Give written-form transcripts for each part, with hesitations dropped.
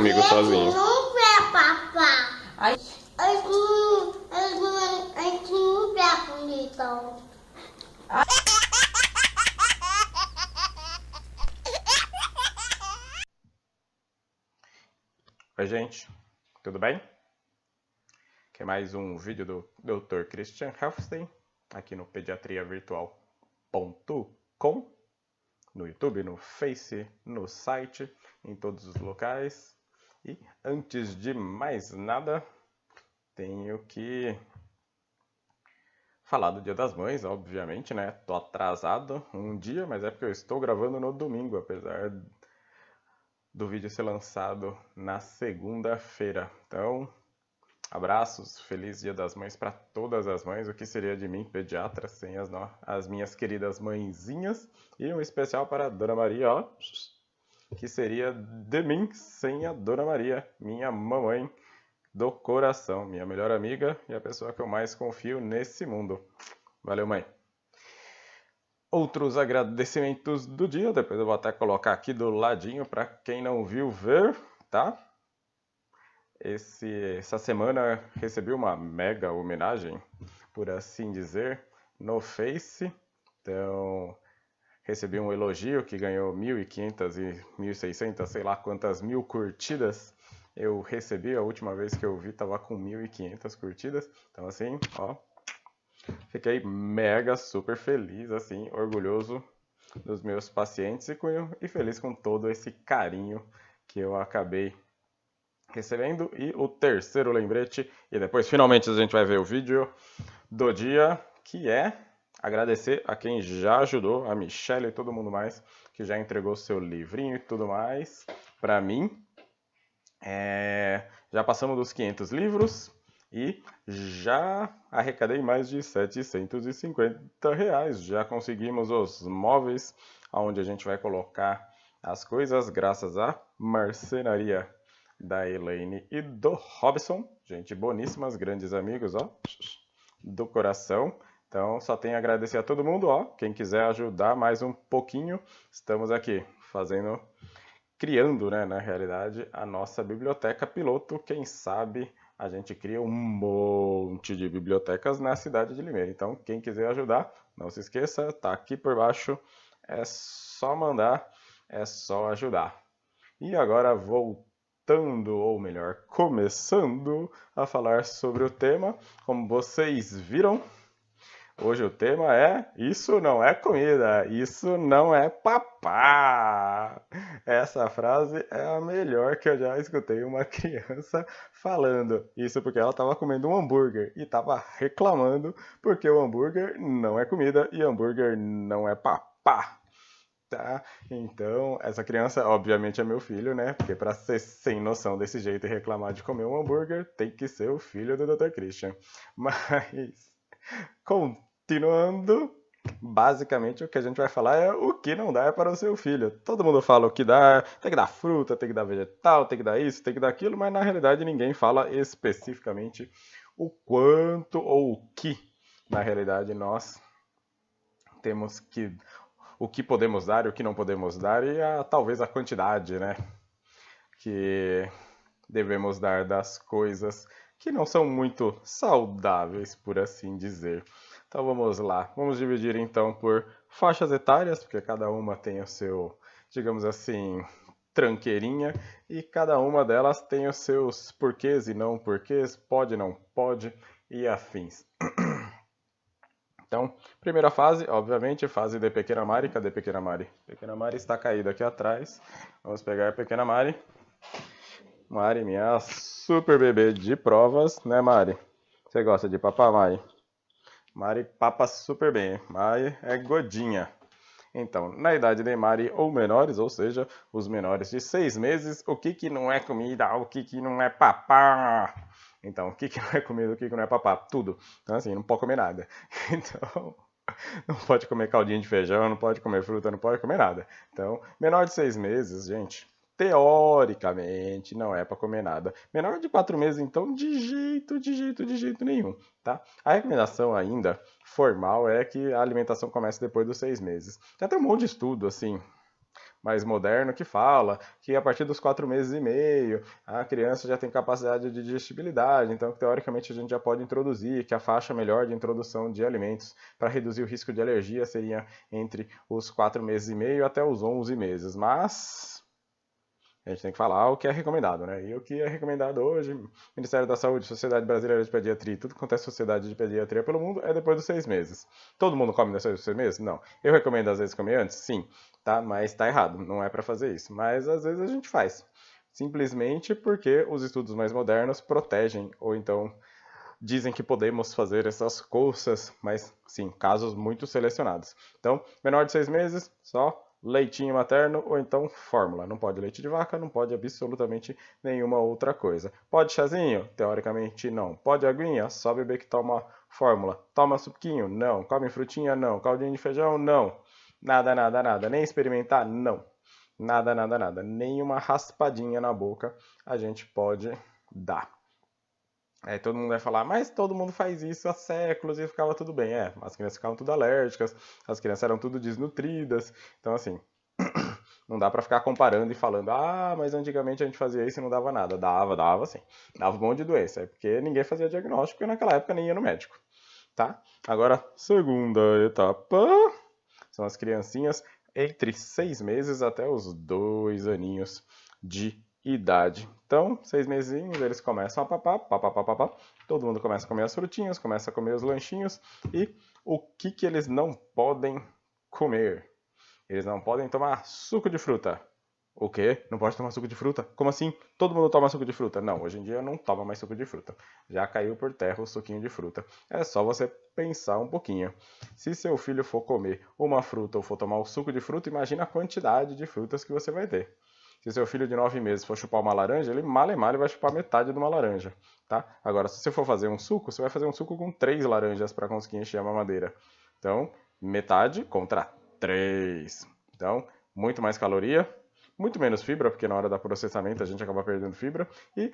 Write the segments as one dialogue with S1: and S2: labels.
S1: comigo sozinho.
S2: Não quer papá.
S3: Ai.
S2: A gente não quer comida.
S1: Oi, gente. Tudo bem? Aqui é mais um vídeo do Dr. Christian Helfstein, aqui no pediatriavirtual.com, no YouTube, no Face, no site, em todos os locais. E antes de mais nada, tenho que falar do Dia das Mães, obviamente, né? Tô atrasado um dia, mas é porque eu estou gravando no domingo, apesar do vídeo ser lançado na segunda-feira. Então, abraços, feliz Dia das Mães para todas as mães. O que seria de mim, pediatra, sem as minhas queridas mãezinhas? E um especial para a Dona Maria, ó, que seria de mim sem a Dona Maria, minha mamãe do coração, minha melhor amiga e a pessoa que eu mais confio nesse mundo. Valeu, mãe. Outros agradecimentos do dia, depois eu vou até colocar aqui do ladinho para quem não viu ver, tá? Essa semana recebi uma mega homenagem, por assim dizer, no Face. Então, recebi um elogio que ganhou 1.500 e 1.600, sei lá quantas mil curtidas. Eu recebi, a última vez que eu vi estava com 1.500 curtidas. Então, assim, ó, fiquei mega, super feliz, assim, orgulhoso dos meus pacientes e feliz com todo esse carinho que eu acabei recebendo. E o terceiro lembrete, e depois finalmente a gente vai ver o vídeo do dia, que é agradecer a quem já ajudou, a Michelle e todo mundo mais, que já entregou seu livrinho e tudo mais para mim. Já passamos dos 500 livros e já arrecadei mais de R$750. Já conseguimos os móveis onde a gente vai colocar as coisas, graças à marcenaria da Elaine e do Robson. Gente boníssimas, grandes amigos, ó, do coração. Então, só tenho a agradecer a todo mundo, ó. Quem quiser ajudar mais um pouquinho, estamos aqui criando, né, na realidade, a nossa biblioteca piloto. Quem sabe a gente cria um monte de bibliotecas na cidade de Limeira. Então, quem quiser ajudar, não se esqueça, tá aqui por baixo. É só mandar, é só ajudar. E agora, voltando, ou melhor, começando a falar sobre o tema, como vocês viram, hoje o tema é: isso não é comida, isso não é papá. Essa frase é a melhor que eu já escutei uma criança falando. Isso porque ela estava comendo um hambúrguer e estava reclamando porque o hambúrguer não é comida e hambúrguer não é papá. Tá? Então, essa criança, obviamente, é meu filho, né? Porque para ser sem noção desse jeito e reclamar de comer um hambúrguer, tem que ser o filho do Dr. Christian. Mas, continuando, basicamente o que a gente vai falar é o que não dá para o seu filho. Todo mundo fala o que dá, tem que dar fruta, tem que dar vegetal, tem que dar isso, tem que dar aquilo, mas na realidade ninguém fala especificamente o quanto ou o que, na realidade, nós temos que... o que podemos dar e o que não podemos dar, e talvez a quantidade, né, que devemos dar das coisas que não são muito saudáveis, por assim dizer. Então vamos lá, vamos dividir então por faixas etárias, porque cada uma tem o seu, digamos assim, tranqueirinha, e cada uma delas tem os seus porquês e não porquês, pode, não pode, e afins. Então, primeira fase, obviamente, fase de Pequena Mari. Cadê Pequena Mari? Pequena Mari está caída aqui atrás. Vamos pegar a Pequena Mari. Mari, minha super bebê de provas, né, Mari? Você gosta de papar, Mari? Mari papa super bem. Mari é godinha. Então, na idade de Mari ou menores, ou seja, os menores de 6 meses, o que não é comida, o que não é papá? Então, o que não é comida, o que não é papá? Tudo. Então, assim, não pode comer nada. Então, não pode comer caldinho de feijão, não pode comer fruta, não pode comer nada. Então, menor de 6 meses, gente, teoricamente, não é para comer nada. Menor de 4 meses, então, de jeito nenhum, tá? A recomendação ainda formal é que a alimentação comece depois dos 6 meses. Já tem um monte de estudo, assim, mais moderno que fala que a partir dos 4 meses e meio a criança já tem capacidade de digestibilidade, então teoricamente a gente já pode introduzir, que a faixa melhor de introdução de alimentos para reduzir o risco de alergia seria entre os 4 meses e meio até os 11 meses, mas a gente tem que falar o que é recomendado, né? E o que é recomendado hoje, Ministério da Saúde, Sociedade Brasileira de Pediatria, tudo quanto é sociedade de pediatria pelo mundo, é depois dos 6 meses. Todo mundo come depois dos 6 meses? Não. Eu recomendo às vezes comer antes? Sim. Tá? Mas tá errado, não é para fazer isso. Mas às vezes a gente faz. Simplesmente porque os estudos mais modernos protegem, ou então dizem que podemos fazer essas coisas, mas sim, casos muito selecionados. Então, menor de 6 meses, só leitinho materno ou então fórmula. Não pode leite de vaca, não pode absolutamente nenhuma outra coisa. Pode chazinho? Teoricamente não. Pode aguinha? Só bebê que toma fórmula. Toma suquinho? Não. Come frutinha? Não. Caldinho de feijão? Não. Nada, nada, nada. Nem experimentar? Não. Nada, nada, nada. Nenhuma raspadinha na boca a gente pode dar. Aí todo mundo vai falar, mas todo mundo faz isso há séculos e ficava tudo bem. É, as crianças ficavam tudo alérgicas, as crianças eram tudo desnutridas. Então, assim, não dá pra ficar comparando e falando, ah, mas antigamente a gente fazia isso e não dava nada. Dava sim. Dava um monte de doença. É porque ninguém fazia diagnóstico e naquela época nem ia no médico. Tá? Agora, segunda etapa são as criancinhas entre 6 meses até os 2 aninhos de idade. Então, 6 mesinhos, eles começam a papar, papapá, todo mundo começa a comer as frutinhas, começa a comer os lanchinhos, e o que eles não podem comer? Eles não podem tomar suco de fruta. O quê? Não pode tomar suco de fruta? Como assim? Todo mundo toma suco de fruta? Não, hoje em dia não toma mais suco de fruta. Já caiu por terra o suquinho de fruta. É só você pensar um pouquinho. Se seu filho for comer uma fruta ou for tomar o suco de fruta, imagina a quantidade de frutas que você vai ter. Se seu filho de 9 meses for chupar uma laranja, ele mal e mal vai chupar metade de uma laranja, tá? Agora, se você for fazer um suco, você vai fazer um suco com 3 laranjas para conseguir encher a mamadeira. Então, metade contra 3. Então, muito mais caloria, muito menos fibra, porque na hora do processamento a gente acaba perdendo fibra, e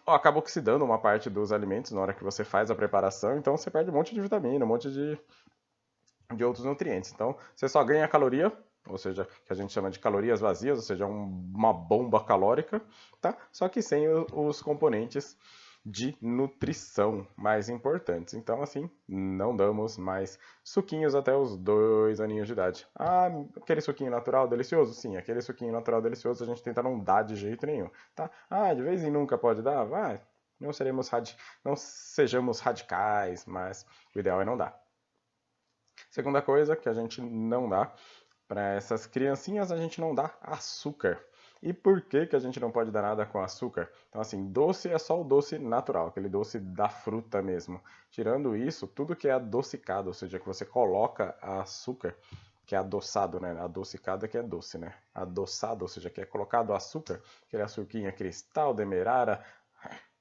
S1: acaba oxidando uma parte dos alimentos na hora que você faz a preparação, então você perde um monte de vitamina, um monte de outros nutrientes. Então, você só ganha caloria, ou seja, que a gente chama de calorias vazias, ou seja, uma bomba calórica, tá? Só que sem os componentes de nutrição mais importantes. Então, assim, não damos mais suquinhos até os 2 aninhos de idade. Ah, aquele suquinho natural delicioso? Sim, aquele suquinho natural delicioso a gente tenta não dar de jeito nenhum, tá? Ah, de vez em nunca pode dar? Vai, não sejamos radicais, mas o ideal é não dar. Segunda coisa que a gente não dá para essas criancinhas, a gente não dá açúcar. E por que a gente não pode dar nada com açúcar? Então, assim, doce é só o doce natural, aquele doce da fruta mesmo. Tirando isso, tudo que é adocicado, ou seja, que você coloca açúcar, que é adoçado, né? Adocicado é que é doce, né? Adoçado, ou seja, que é colocado açúcar, aquele açuquinha cristal, demerara,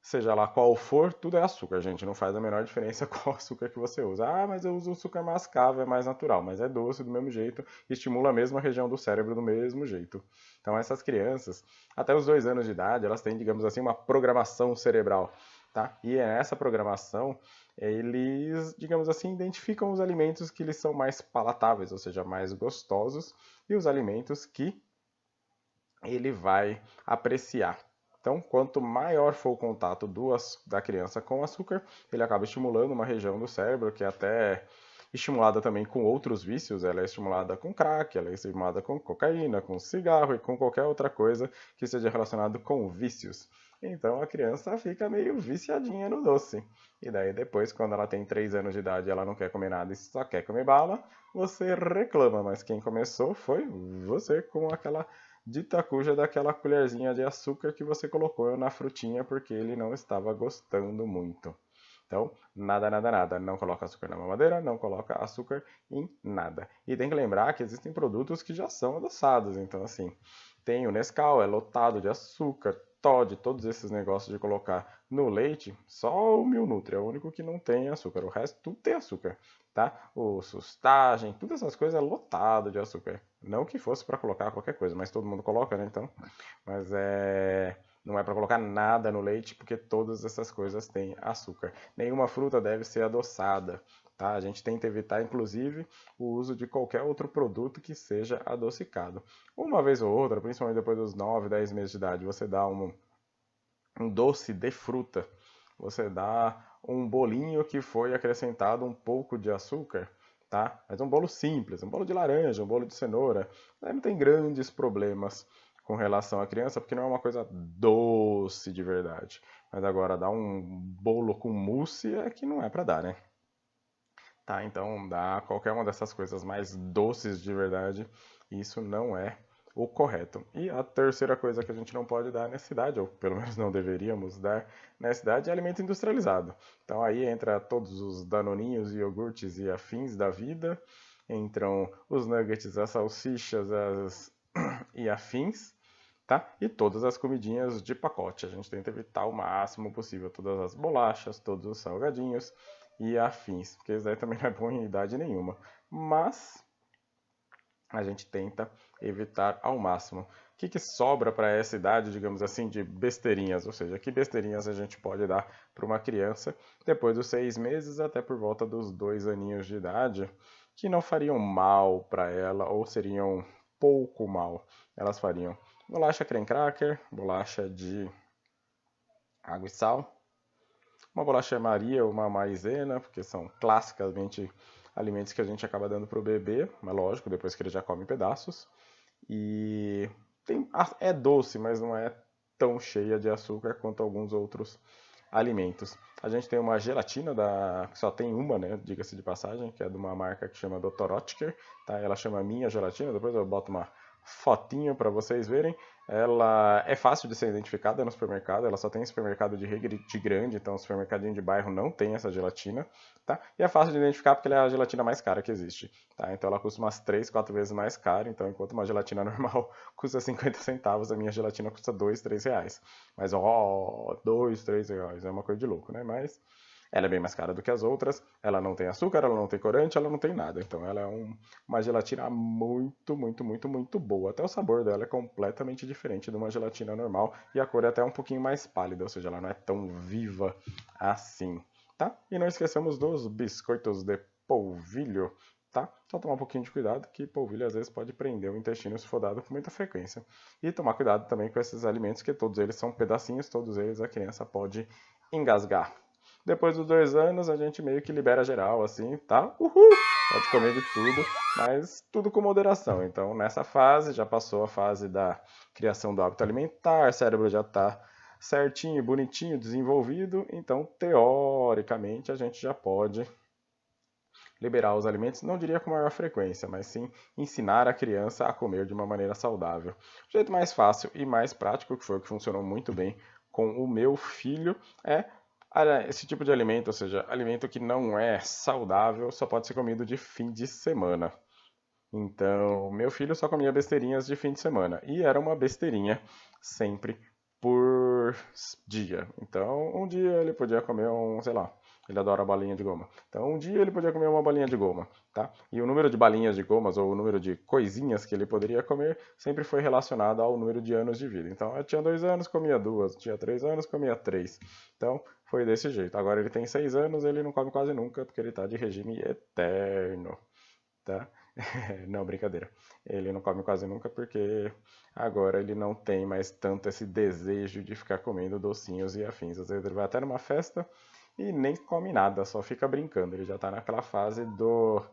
S1: seja lá qual for, tudo é açúcar, gente. Não faz a menor diferença qual açúcar que você usa. Ah, mas eu uso açúcar mascavo, é mais natural. Mas é doce do mesmo jeito e estimula a mesma região do cérebro do mesmo jeito. Então, essas crianças, até os 2 anos de idade, elas têm, digamos assim, uma programação cerebral. Tá? E nessa programação, eles, digamos assim, identificam os alimentos que lhes são mais palatáveis, ou seja, mais gostosos, e os alimentos que ele vai apreciar. Então, quanto maior for o contato da criança com o açúcar, ele acaba estimulando uma região do cérebro que é até estimulada também com outros vícios. Ela é estimulada com crack, ela é estimulada com cocaína, com cigarro e com qualquer outra coisa que seja relacionado com vícios. Então a criança fica meio viciadinha no doce. E daí depois, quando ela tem 3 anos de idade e ela não quer comer nada e só quer comer bala, você reclama. Mas quem começou foi você com aquela dita cuja daquela colherzinha de açúcar que você colocou na frutinha porque ele não estava gostando muito. Então, nada, nada, nada. Não coloca açúcar na mamadeira, não coloca açúcar em nada. E tem que lembrar que existem produtos que já são adoçados. Então, assim, tem o Nescau, é lotado de açúcar, Toddy, todos esses negócios de colocar no leite, só o Milnutri é o único que não tem açúcar. O resto tudo tem açúcar, tá? O Sustagem, todas essas coisas é lotado de açúcar. Não que fosse para colocar qualquer coisa, mas todo mundo coloca, né? Então, mas Não é para colocar nada no leite, porque todas essas coisas têm açúcar. Nenhuma fruta deve ser adoçada. Tá? A gente tenta evitar, inclusive, o uso de qualquer outro produto que seja adocicado. Uma vez ou outra, principalmente depois dos 9, 10 meses de idade, você dá um doce de fruta. Você dá um bolinho que foi acrescentado um pouco de açúcar, tá? Mas é um bolo simples, um bolo de laranja, um bolo de cenoura. Aí não tem grandes problemas com relação à criança, porque não é uma coisa doce de verdade. Mas agora, dar um bolo com mousse é que não é para dar, né? Tá, então dá qualquer uma dessas coisas mais doces de verdade, isso não é o correto. E a terceira coisa que a gente não pode dar nessa idade, ou pelo menos não deveríamos dar nessa idade, é alimento industrializado. Então aí entra todos os danoninhos, iogurtes e afins da vida, entram os nuggets, as salsichas e afins, tá? E todas as comidinhas de pacote. A gente tenta evitar o máximo possível todas as bolachas, todos os salgadinhos e afins, porque isso aí também não é bom em idade nenhuma. Mas a gente tenta evitar ao máximo. O que sobra para essa idade, digamos assim, de besteirinhas? Ou seja, que besteirinhas a gente pode dar para uma criança depois dos 6 meses até por volta dos 2 aninhos de idade, que não fariam mal para ela ou seriam pouco mal. Elas fariam bolacha creme cracker, bolacha de água e sal, uma bolacha Maria ou uma maisena, porque são classicamente alimentos que a gente acaba dando para o bebê, mas lógico, depois que ele já come pedaços. E é doce, mas não é tão cheia de açúcar quanto alguns outros alimentos. A gente tem uma gelatina que só tem uma, né, diga-se de passagem, que é de uma marca que chama Dr. Oetker, tá? Ela chama Minha Gelatina, depois eu boto uma fotinho para vocês verem. Ela é fácil de ser identificada no supermercado, ela só tem supermercado de rede grande, então o supermercadinho de bairro não tem essa gelatina, tá? E é fácil de identificar porque ela é a gelatina mais cara que existe, tá? Então ela custa umas 3, 4 vezes mais cara, então enquanto uma gelatina normal custa 50 centavos, a minha gelatina custa 2, 3 reais. Mas 2, 3 reais, é uma coisa de louco, né? Mas ela é bem mais cara do que as outras, ela não tem açúcar, ela não tem corante, ela não tem nada. Então ela é uma gelatina muito, muito, muito, muito boa. Até o sabor dela é completamente diferente de uma gelatina normal e a cor é até um pouquinho mais pálida, ou seja, ela não é tão viva assim, tá? E não esqueçamos dos biscoitos de polvilho, tá? Só tomar um pouquinho de cuidado que polvilho às vezes pode prender o intestino se for dado com muita frequência. E tomar cuidado também com esses alimentos, que todos eles são pedacinhos, todos eles a criança pode engasgar. Depois dos 2 anos, a gente meio que libera geral, assim, tá? Uhul! Pode comer de tudo, mas tudo com moderação. Então, nessa fase, já passou a fase da criação do hábito alimentar, o cérebro já está certinho, bonitinho, desenvolvido. Então, teoricamente, a gente já pode liberar os alimentos, não diria com maior frequência, mas sim ensinar a criança a comer de uma maneira saudável. O jeito mais fácil e mais prático, que foi o que funcionou muito bem com o meu filho, é esse tipo de alimento, ou seja, alimento que não é saudável, só pode ser comido de fim de semana. Então, meu filho só comia besteirinhas de fim de semana. E era uma besteirinha sempre por dia. Então, um dia ele podia comer sei lá, ele adora balinha de goma. Então, um dia ele podia comer uma balinha de goma, tá? E o número de balinhas de gomas ou o número de coisinhas que ele poderia comer sempre foi relacionado ao número de anos de vida. Então, eu tinha 2 anos, comia 2. Tinha 3 anos, comia 3. Então, foi desse jeito. Agora ele tem 6 anos, ele não come quase nunca, porque ele está de regime eterno, tá? Não, brincadeira. Ele não come quase nunca porque agora ele não tem mais tanto esse desejo de ficar comendo docinhos e afins. Às vezes ele vai até numa festa e nem come nada, só fica brincando. Ele já está naquela fase do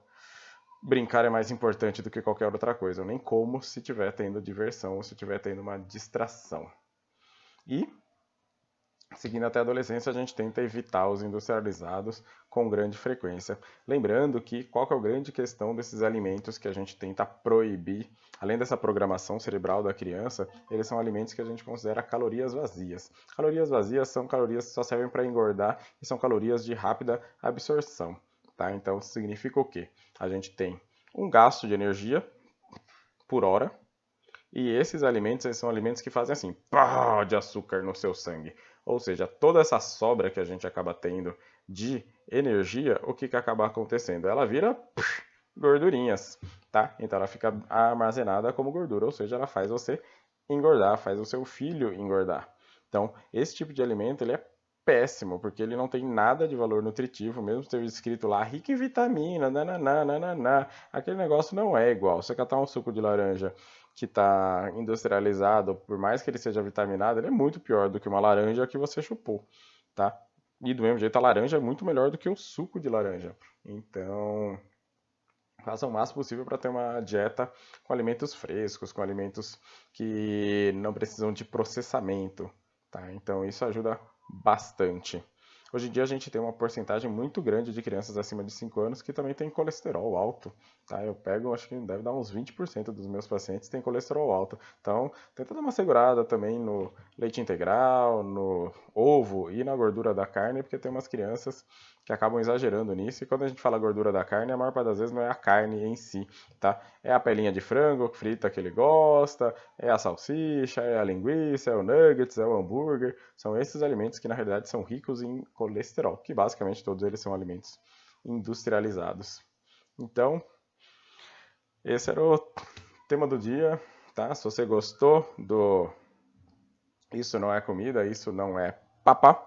S1: brincar é mais importante do que qualquer outra coisa. Eu nem como se estiver tendo diversão ou se estiver tendo uma distração. E seguindo até a adolescência, a gente tenta evitar os industrializados com grande frequência. Lembrando que qual que é a grande questão desses alimentos que a gente tenta proibir, além dessa programação cerebral da criança, eles são alimentos que a gente considera calorias vazias. Calorias vazias são calorias que só servem para engordar e são calorias de rápida absorção. Tá? Então, significa o quê? A gente tem um gasto de energia por hora, e esses alimentos são alimentos que fazem assim, pá, de açúcar no seu sangue. Ou seja, toda essa sobra que a gente acaba tendo de energia, o que acaba acontecendo? Ela vira gordurinhas, tá? Então ela fica armazenada como gordura, ou seja, ela faz você engordar, faz o seu filho engordar, Então, esse tipo de alimento ele é péssimo, porque ele não tem nada de valor nutritivo, mesmo ter escrito lá rico em vitamina, nananá, nananá. Aquele negócio não é igual. Você catar um suco de laranja que está industrializado, por mais que ele seja vitaminado, ele é muito pior do que uma laranja que você chupou, tá? E do mesmo jeito, a laranja é muito melhor do que o suco de laranja. Então, faça o máximo possível para ter uma dieta com alimentos frescos, com alimentos que não precisam de processamento, tá? Então, isso ajuda bastante. Hoje em dia a gente tem uma porcentagem muito grande de crianças acima de 5 anos que também tem colesterol alto, tá? Eu pego, acho que deve dar uns 20% dos meus pacientes tem colesterol alto. Então, tenta dar uma segurada também no leite integral, no ovo e na gordura da carne, porque tem umas crianças que acabam exagerando nisso. E quando a gente fala gordura da carne, a maior parte das vezes não é a carne em si, tá? É a pelinha de frango frita que ele gosta, é a salsicha, é a linguiça, é o nuggets, é o hambúrguer. São esses alimentos que na realidade são ricos em colesterol, que basicamente todos eles são alimentos industrializados. Então, esse era o tema do dia, tá? Se você gostou do Isso não é comida, isso não é papá,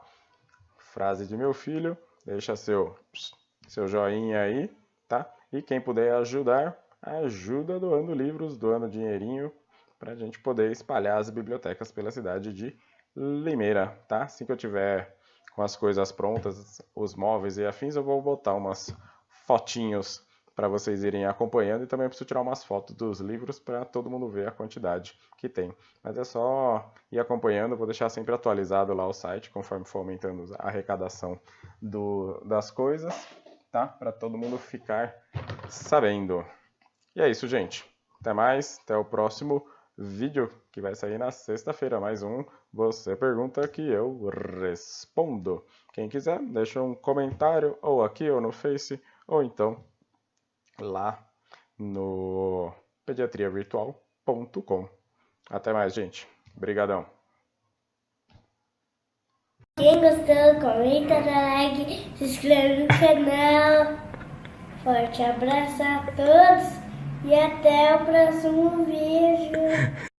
S1: frase de meu filho, deixa seu joinha aí, tá? E quem puder ajudar, ajuda doando livros, doando dinheirinho, para a gente poder espalhar as bibliotecas pela cidade de Limeira, tá? Assim que eu tiver com as coisas prontas, os móveis e afins, eu vou botar umas fotinhos para vocês irem acompanhando e também preciso tirar umas fotos dos livros para todo mundo ver a quantidade que tem. Mas é só ir acompanhando, vou deixar sempre atualizado lá o site conforme for aumentando a arrecadação das coisas, tá? Para todo mundo ficar sabendo. E é isso, gente. Até mais, até o próximo vídeo que vai sair na sexta-feira. Mais um Você Pergunta que eu respondo. Quem quiser, deixa um comentário ou aqui ou no Face ou então lá no pediatriavirtual.com. Até mais, gente. Obrigadão.
S2: Quem gostou, comenta, dá like, se inscreve no canal. Forte abraço a todos e até o próximo vídeo.